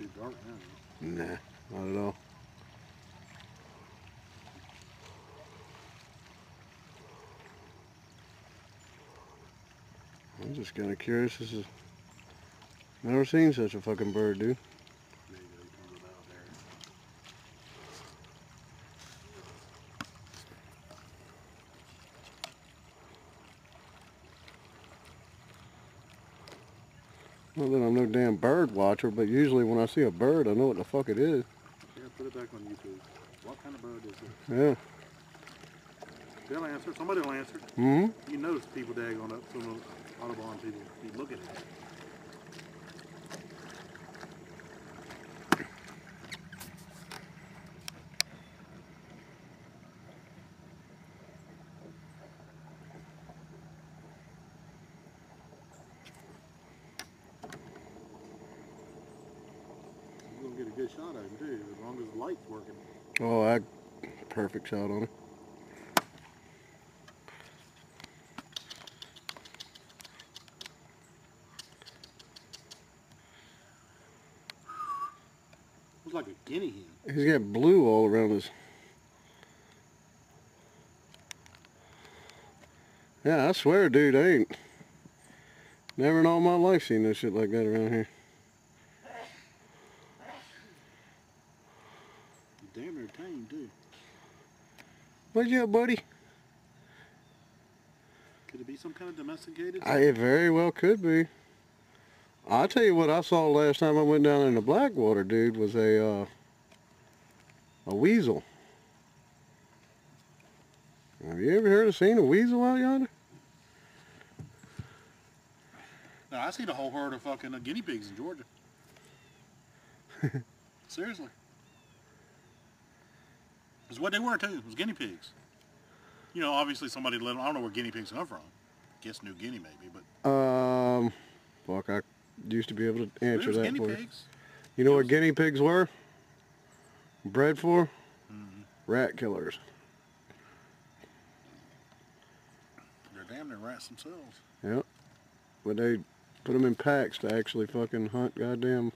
too dark now. Nah, not at all. I'm just kind of curious. Never seen such a fucking bird, dude. There you go, he comes about there. Not that I'm no damn bird watcher, but usually when I see a bird, I know what the fuck it is. Yeah, put it back on YouTube. What kind of bird is it? Yeah. They'll answer. Somebody will answer. Mm-hmm. You notice people daggone up. Some of those Audubon people be looking at it. You're going to get a good shot of him, too, as long as the light's working. Oh, perfect shot on it. Looks like a guinea hen. He's got blue all around his. Yeah, I swear, dude, I ain't never in all my life seen no shit like that around here. Damn near tame, too. What's up, buddy? Could it be some kind of domesticated? It very well could be. I'll tell you what I saw last time I went down in the Blackwater, dude, was a weasel. Have you ever heard of seeing a weasel out yonder? No, I seen a whole herd of fucking guinea pigs in Georgia. Seriously. It's what they were too. It was guinea pigs. You know, obviously somebody let them. I don't know where guinea pigs come from. Guess New Guinea maybe, but. Fuck, I used to be able to answer that guinea for you. Pigs. You know what guinea pigs were? Bred for? Mm-hmm. Rat killers. They're damn near rats themselves. Yep. But they put them in packs to actually fucking hunt goddamn